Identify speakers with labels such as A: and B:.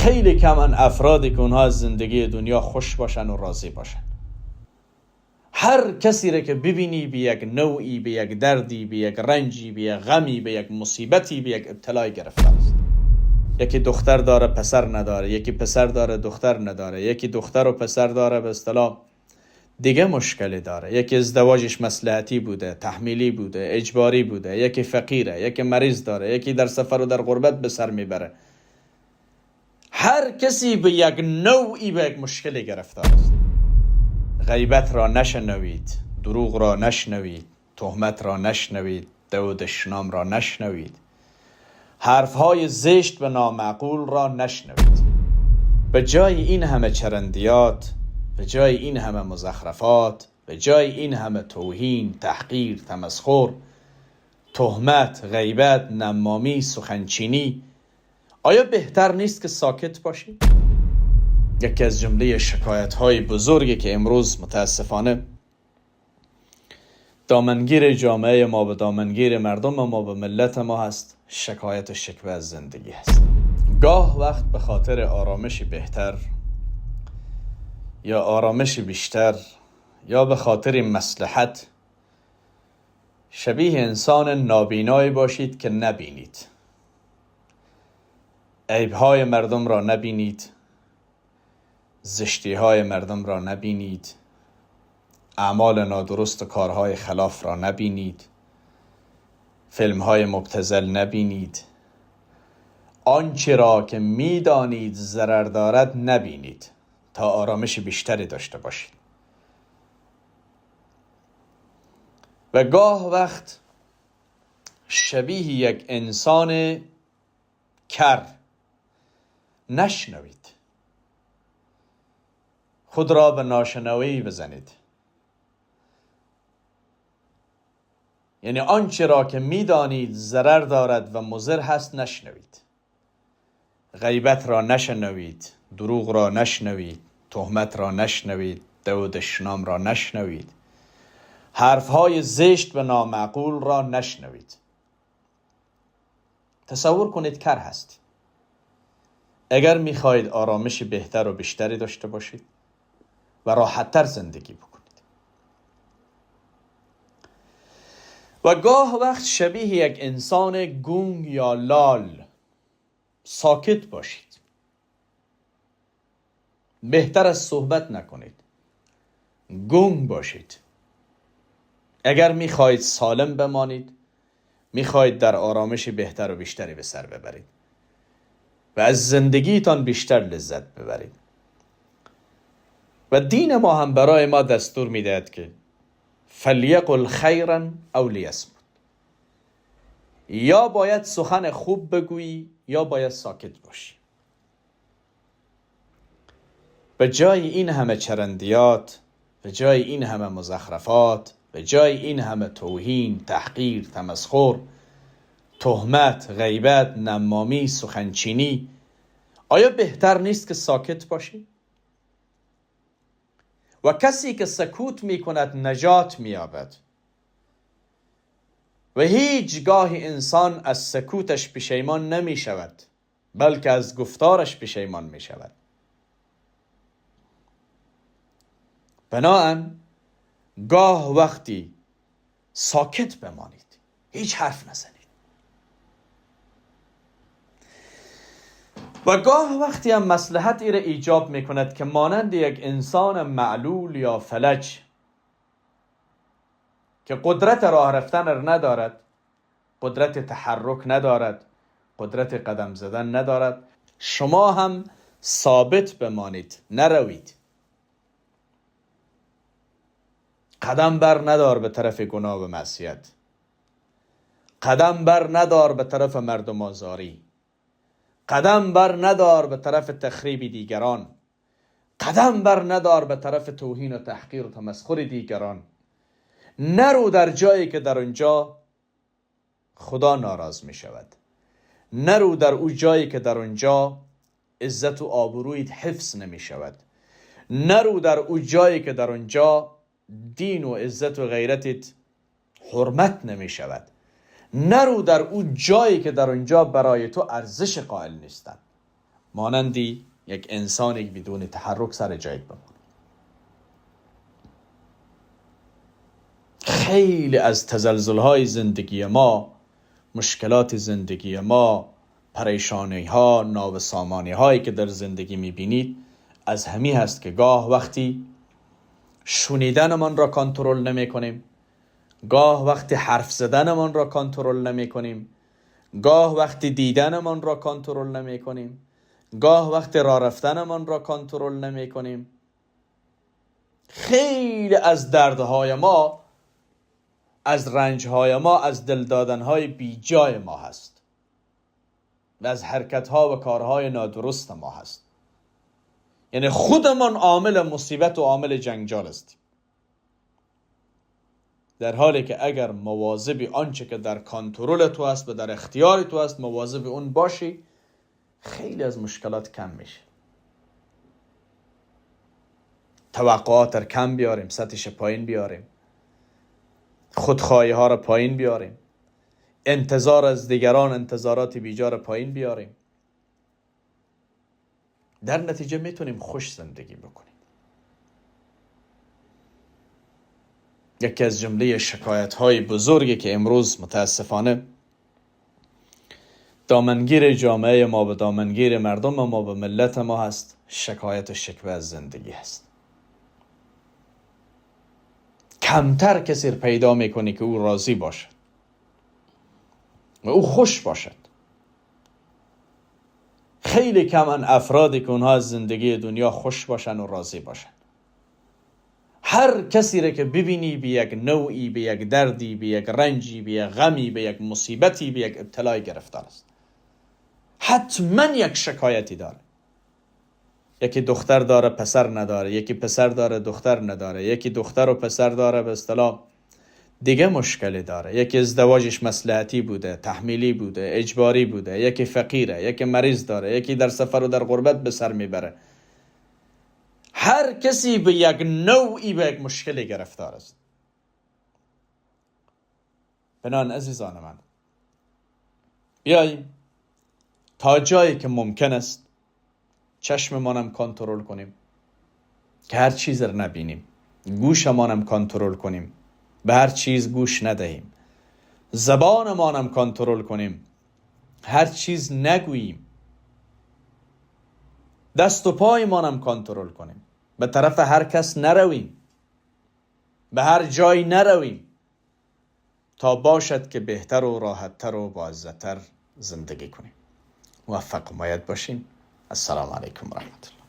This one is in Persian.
A: خیلی کمن افرادی که اونها از زندگی دنیا خوش باشن و راضی باشن. هر کسی را که ببینی به یک نوعی، به یک دردی، به یک رنجی، به یک غمی، به یک مصیبتی، به یک ابتلای گرفتار است. یکی دختر داره پسر نداره، یکی پسر داره دختر نداره، یکی دختر و پسر داره به اصطلاح دیگه مشکلی داره، یکی ازدواجش مصلحتی بوده، تحمیلی بوده، اجباری بوده، یکی فقیره، یکی مریض داره، یکی در سفر و در غربت به سر میبره. هر کسی به یک نوعی به یک مشکلی گرفتار است. غیبت را نشنوید، دروغ را نشنوید، تهمت را نشنوید، دود شنام را نشنوید، حرفهای زشت و نامعقول را نشنوید. به جای این همه چرندیات، به جای این همه مزخرفات، به جای این همه توهین، تحقیر، تمسخر، تهمت، غیبت، نمامی، سخنچینی، آیا بهتر نیست که ساکت باشید؟ یکی از جمله شکایت‌های بزرگی که امروز متاسفانه دامنگیر جامعه ما به دامنگیر مردم ما به ملت ما هست، شکایت و شکوه از زندگی هست. گاه وقت به خاطر آرامش بهتر یا آرامش بیشتر یا به خاطر مصلحت شبیه انسان نابینایی باشید که نبینید، عیب‌های مردم را نبینید، زشتی‌های مردم را نبینید، اعمال نادرست و کارهای خلاف را نبینید، فیلم‌های مبتذل نبینید، آنچه را که می‌دانید ضرر دارد نبینید تا آرامش بیشتری داشته باشید. و گاه وقت شبیه یک انسان کر نشنوید، خود را به ناشنوایی بزنید. یعنی آنچه را که می‌دانید ضرر دارد و مضر هست نشنوید. غیبت را نشنوید، دروغ را نشنوید، تهمت را نشنوید، دود شنام را نشنوید، حرفهای زشت و نامعقول را نشنوید. تصور کنید کر هستید. اگر می‌خواهید آرامش بهتر و بیشتری داشته باشید و راحت‌تر زندگی بکنید. و گاه وقت شبیه یک انسان گنگ یا لال ساکت باشید. بهتر از صحبت نکنید، گنگ باشید. اگر میخواهید سالم بمانید، میخواهید در آرامش بهتر و بیشتری به سر ببرید و از زندگیتان بیشتر لذت ببرید. و دین ما هم برای ما دستور میدهد که فلیقل خیرا او لیصمت، یا باید سخن خوب بگویی یا باید ساکت باشی. به جای این همه چرندیات، به جای این همه مزخرفات، به جای این همه توهین، تحقیر، تمسخر، تهمت، غیبت، نمامی، سخنچینی، آیا بهتر نیست که ساکت باشی؟ و کسی که سکوت می کند نجات می یابد. و هیچگاه انسان از سکوتش پشیمان نمی شود، بلکه از گفتارش پشیمان می شود. بنابراین گاه وقتی ساکت بمانید، هیچ حرف نزنید. و گاه وقتی هم مصلحت را ایجاب می کند که مانند یک انسان معلول یا فلج که قدرت راه رفتن را ندارد، قدرت تحرک ندارد، قدرت قدم زدن ندارد، شما هم ثابت بمانید، نروید. قدم بر ندار به طرف گناه و معصیت، قدم بر ندار به طرف مردم آزاری، قدم بر ندار به طرف تخریب دیگران، قدم بر ندار به طرف توهین و تحقیر و تمسخر دیگران. نرو در جایی که در اونجا خدا ناراض می شود. نرو در اون جایی که در اونجا عزت و آبرویت حفظ نمی شود. نرو در اون جایی که در اونجا دین و عزت و غیرتت حرمت نمی شود. نرو در اون جایی که در اونجا برای تو ارزش قائل نیستن. مانندی یک انسانی بدون تحرک سر جایت بمون. خیلی از تزلزل‌های زندگی ما، مشکلات زندگی ما، پریشانی‌ها، نابسامانی‌هایی که در زندگی می‌بینید از همین هست که گاه وقتی شنیدنمان را کنترل نمی‌کنیم، گاه وقتی حرف زدنمان را کنترل نمی‌کنیم، گاه وقتی دیدنمان را کنترل نمی‌کنیم، گاه وقتی راه رفتنمان را کنترل نمی‌کنیم. خیلی از دردهای ما، از رنجهای ما، از دل دادنهای بی جای ما هست و از حرکتها و کارهای نادرست ما هست. یعنی خودمان عامل مصیبت و عامل جنجال هستیم، در حالی که اگر مواظب آنچه که در کنترل تو است و در اختیار تو است مواظب اون باشی، خیلی از مشکلات کم میشه. توقعات را کم بیاریم، سطحش پایین بیاریم، خودخواهی ها را پایین بیاریم، انتظار از دیگران، انتظارات بیجا را پایین بیاریم. در نتیجه میتونیم خوش زندگی بکنیم. یکی از جمله شکایت های بزرگی که امروز متاسفانه دامنگیر جامعه ما و دامنگیر مردم ما و ملت ما هست، شکایت و شکوه از زندگی هست. کمتر کسی پیدا میکنی که او راضی باشد و او خوش باشد. خیلی کم افرادی که اونها از زندگی دنیا خوش باشن و راضی باشن. هر کسی را که ببینی به یک نوعی، به یک دردی، به یک رنجی، به یک غمی، به یک مصیبتی، به یک ابتلای گرفتار است. حتما یک شکایتی داره. یکی دختر داره پسر نداره، یکی پسر داره دختر نداره، یکی دختر و پسر داره به اصطلاح دیگه مشکلی داره، یکی ازدواجش مصلحتی بوده، تحمیلی بوده، اجباری بوده، یکی فقیره، یکی مریض داره، یکی در سفر و در غربت به سر میبره. هر کسی به یک نوعی به یک مشکلی گرفتار است. بنابراین عزیزان من، بیاییم تا جایی که ممکن است چشممانم کنترل کنیم که هر چیز را نبینیم، گوشمانم کنترل کنیم به هر چیز گوش ندهیم، زبانمانم کنترل کنیم هر چیز نگوییم، دست و پایمانم کنترل کنیم، به طرف هر کس نرویم، به هر جای نرویم، تا باشد که بهتر و راحتتر و باعزتر زندگی کنیم. موفق و مؤید باشین. السلام علیکم و رحمت الله.